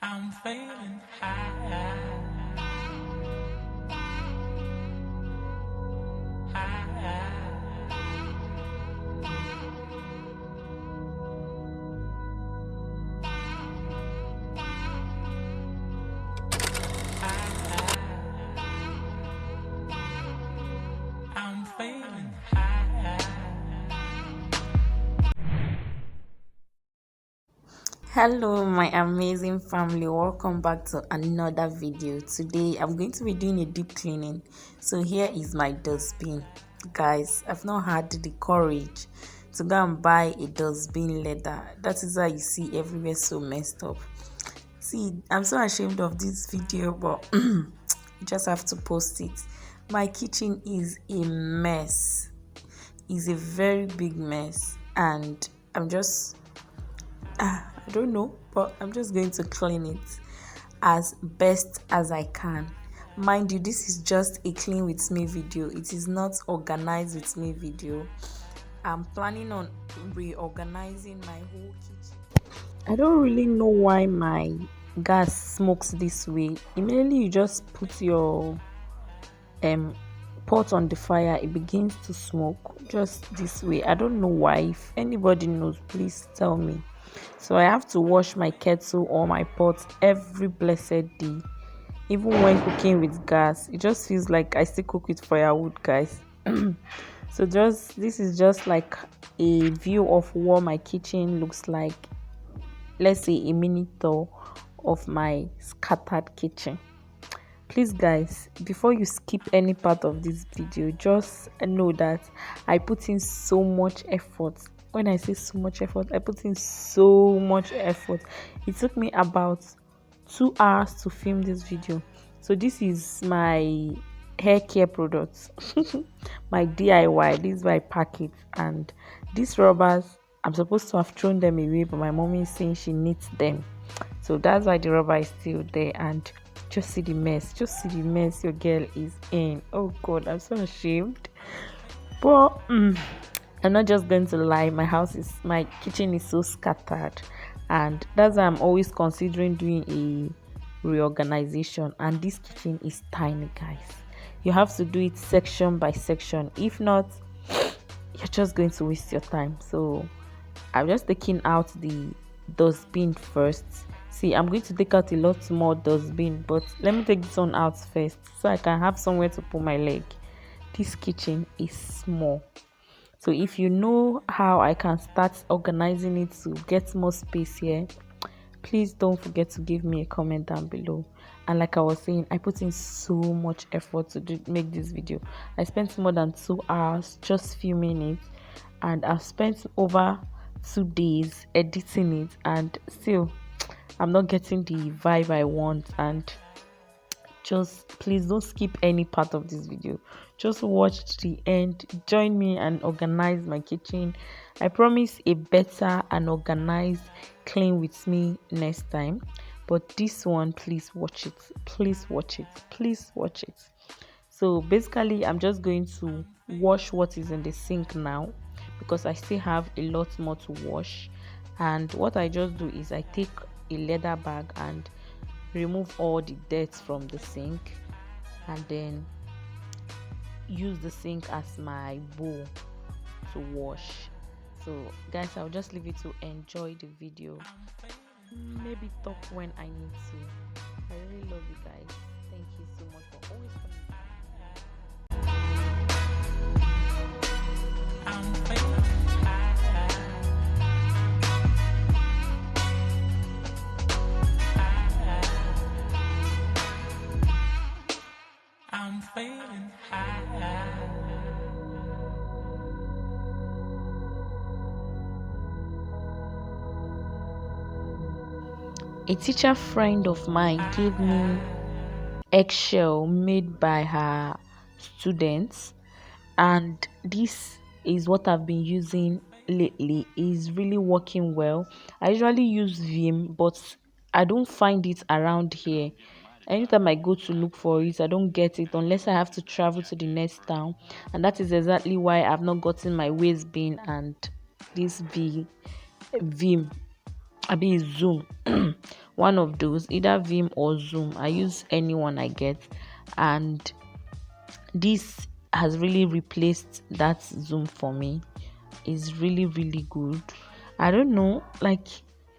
I'm feeling high. I'm feeling high. Hello my amazing family, welcome back to another video. Today I'm going to be doing a deep cleaning. So here is my dustbin. Guys, I've not had the courage to go and buy a dustbin leather. That is why you see everywhere so messed up. See, I'm so ashamed of this video, but you just have to post it. My kitchen is a mess. It's a very big mess, and I don't know, but I'm just going to clean it as best as I can. Mind you, this is just a clean with me video. It is not organized with me video. I'm planning on reorganizing my whole kitchen. I don't really know why my gas smokes this way. Immediately you just put your um pot on the fire, it begins to smoke just this way. I don't know why. If anybody knows, please tell me. So I have to wash my kettle or my pot every blessed day. Even when cooking with gas, it just feels like I still cook with firewood, guys. So just this is just like a view of what my kitchen looks like. Let's say a mini tour of my scattered kitchen. Please guys, before you skip any part of this video, just know that I put in so much effort. When I say so much effort, I put in so much effort. It took me about 2 hours to film this video. So this is my hair care products, my DIY. This is why I pack it. And these rubbers, I'm supposed to have thrown them away, but my mommy is saying she needs them, so that's why the rubber is still there. And just see the mess, your girl is in. Oh god, I'm so ashamed. But I'm not just going to lie, my kitchen is so scattered, and that's why I'm always considering doing a reorganization. And this kitchen is tiny, guys. You have to do it section by section. If not, you're just going to waste your time. So I'm just taking out the dustbin first. See, I'm going to take out a lot more dustbin, but let me take this one out first so I can have somewhere to put my leg. This kitchen is small, so if you know how I can start organizing it to get more space here, please don't forget to give me a comment down below. And like I was saying, I put in so much effort to make this video. I spent more than 2 hours just filming it, and I've spent over 2 days editing it, and still I'm not getting the vibe I want. And just please don't skip any part of this video, just watch to the end, join me and organize my kitchen. I promise a better and organized clean with me next time, but this one, please watch it, please watch it, please watch it. So basically I'm just going to wash what is in the sink now, because I still have a lot more to wash. And what I just do is I take a leather bag and remove all the dirt from the sink, and then use the sink as my bowl to wash. So guys, I'll just leave you to enjoy the video, maybe talk when I need to. I really love you guys. Thank you so much for always coming. I'm feeling high. I'm feeling high. A teacher friend of mine gave me eggshell made by her students, and this is what I've been using lately. Is really working well. I usually use Vim, but I don't find it around here. Anytime I go to look for it, I don't get it unless I have to travel to the next town, and that is exactly why I've not gotten my waste bin and this Vim I be Zoom. One of those, either Vim or Zoom. I use anyone I get, and this has really replaced that Zoom for me. It's really really good. I don't know, like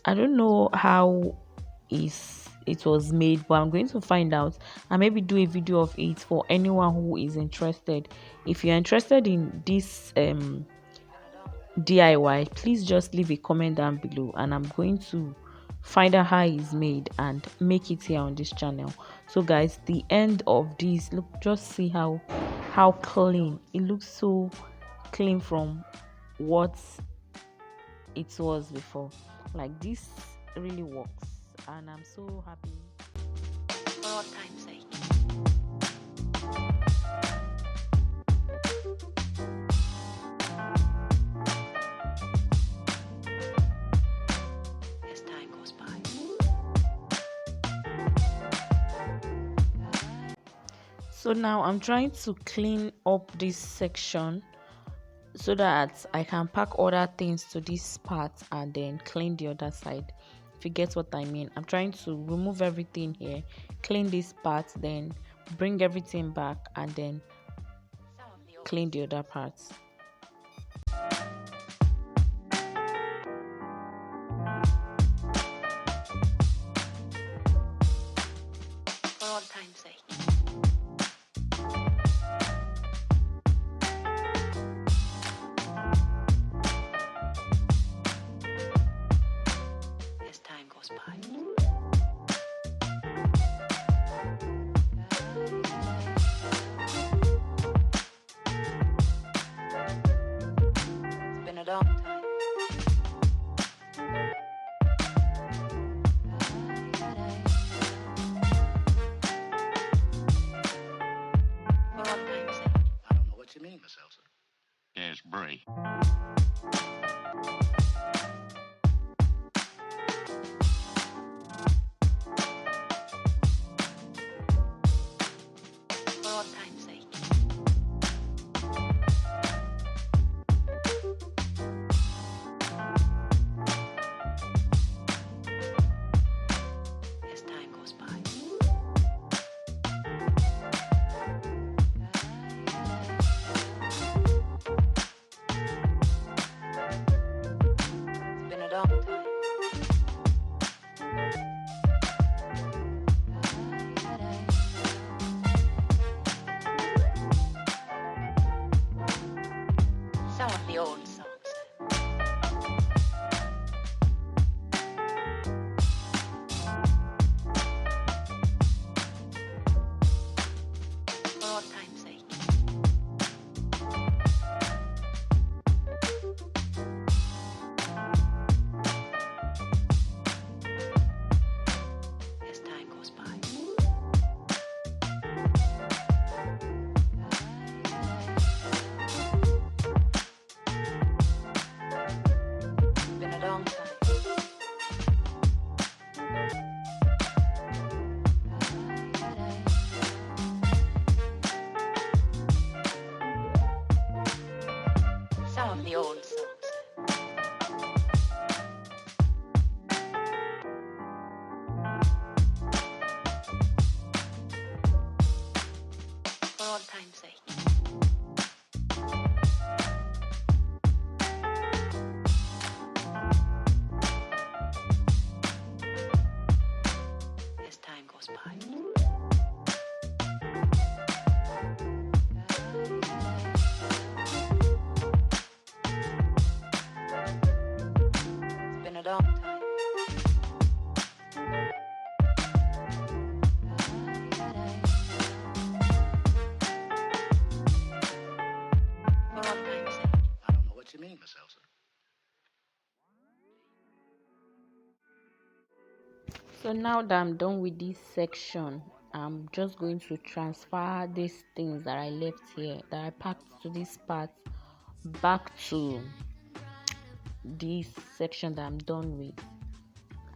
I don't know how is it was made, but I'm going to find out and maybe do a video of it for anyone who is interested. If you're interested in this DIY, please just leave a comment down below and I'm going to find out how it's made and make it here on this channel. So guys, the end of this, look, just see how clean it looks. So clean from what it was before. Like, this really works and I'm so happy. For all time's sake. So now I'm trying to clean up this section so that I can pack other things to this part and then clean the other side. If you get what I mean, I'm trying to remove everything here, clean this part, then bring everything back and then clean the other parts. For all time's sake. Yes, Bray. For all time's sake. As time goes by. Some of the old songs. For all time's sake. As time goes by. Been a long time. Some of the old songs. For all time's sake. As time goes by. It's been a long time. For all time's sake. I don't know what you mean, Miss Elsa. So now that I'm done with this section, I'm just going to transfer these things that I left here, that I packed to this part, back to this section that I'm done with.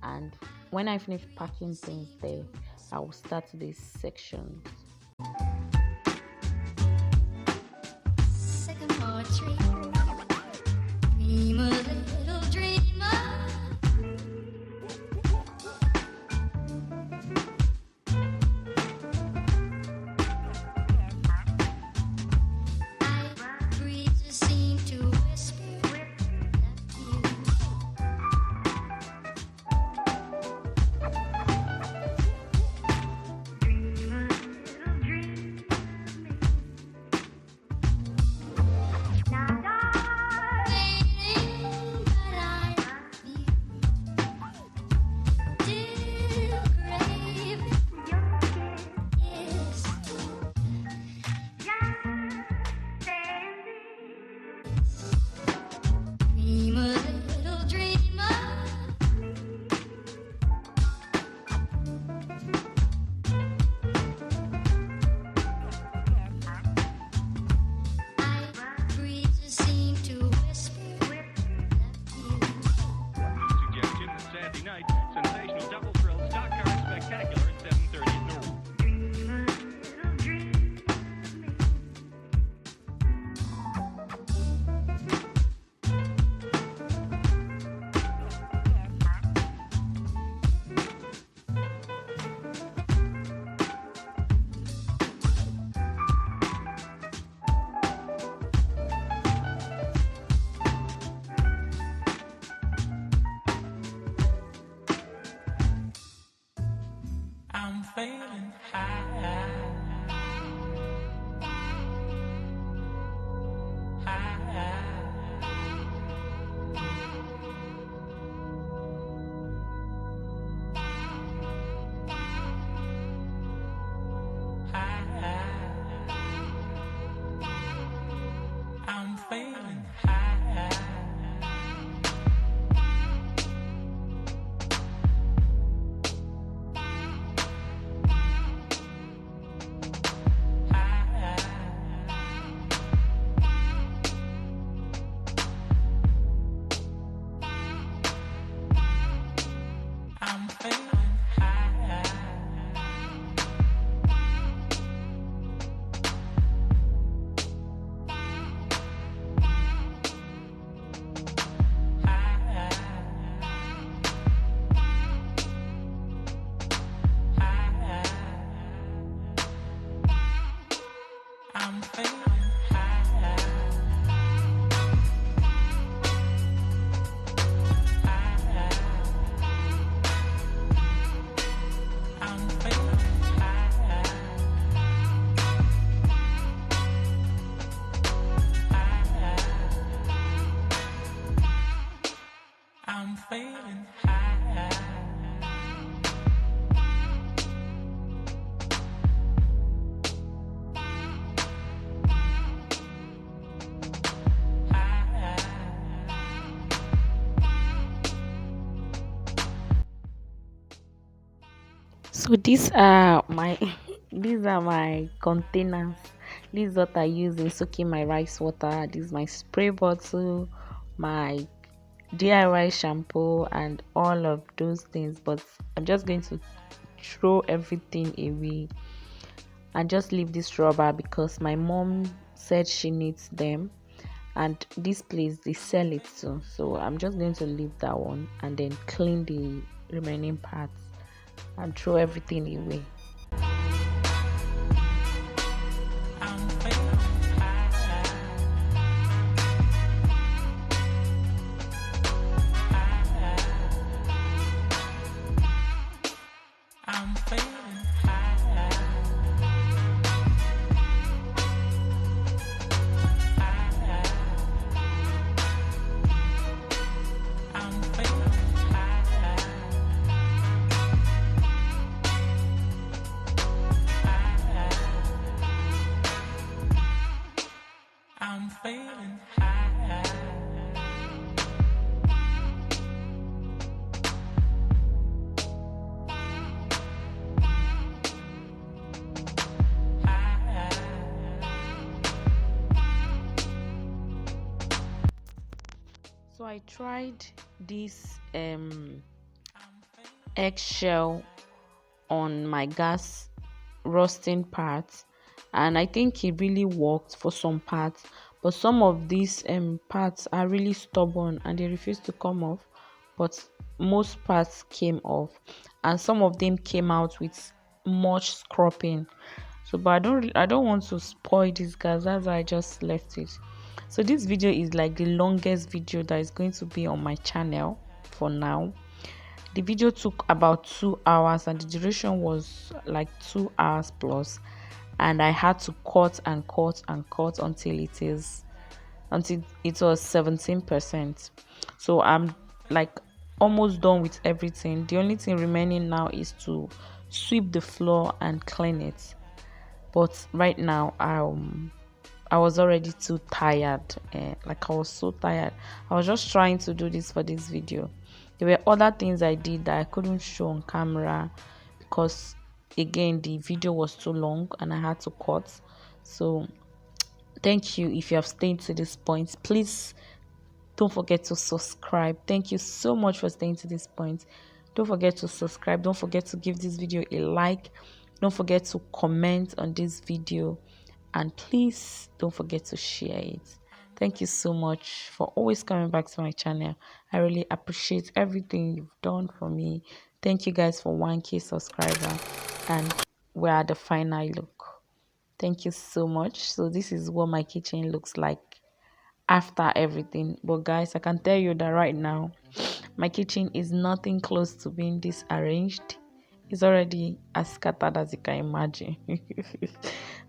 And when I finish packing things there, I will start this section. Sycamore tree, dream a little dreamer. I'm feeling high. I'm feeling high. I'm feeling high. I'm feeling high. I'm feeling high. I'm feeling high. So these are my these are my containers. This is what I use in soaking my rice water. This is my spray bottle, my DIY shampoo, and all of those things. But I'm just going to throw everything away and just leave this rubber because my mom said she needs them, and this place they sell it too. So I'm just going to leave that one and then clean the remaining parts and throw everything away. I'm feeling high. I'm feeling high. I'm feeling high. I'm feeling high. So I tried this I'm feeling eggshell on my gas roasting parts, and I think it really worked for some parts, but some of these parts are really stubborn and they refuse to come off, but most parts came off, and some of them came out with much scraping. So but I don't want to spoil this gas, that's why I just left it. So this video is like the longest video that is going to be on my channel for now. The video took about 2 hours and the duration was like 2 hours plus, and I had to cut and cut and cut until it was 17%. So I'm like almost done with everything. The only thing remaining now is to sweep the floor and clean it. But right now I was already too tired. Like I was so tired. I was just trying to do this for this video. There were other things I did that I couldn't show on camera because again the video was too long and I had to cut. So thank you if you have stayed to this point. Please don't forget to subscribe. Thank you so much for staying to this point. Don't forget to subscribe. Don't forget to give this video a like. Don't forget to comment on this video, and please don't forget to share it. Thank you so much for always coming back to my channel. I really appreciate everything you've done for me. Thank you guys for 1K subscriber, and we're at the final look. Thank you so much. So this is what my kitchen looks like after everything. But guys, I can tell you that right now my kitchen is nothing close to being this arranged. It's already as scattered as you can imagine.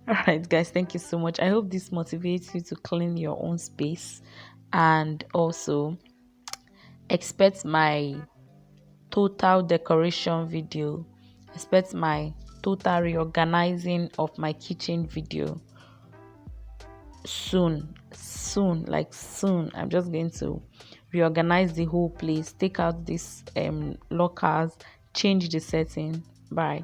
All right, guys, thank you so much. I hope this motivates you to clean your own space, and also expect my total decoration video, expect my total reorganizing of my kitchen video soon, like soon. I'm just going to reorganize the whole place, take out these lockers, change the setting. Bye.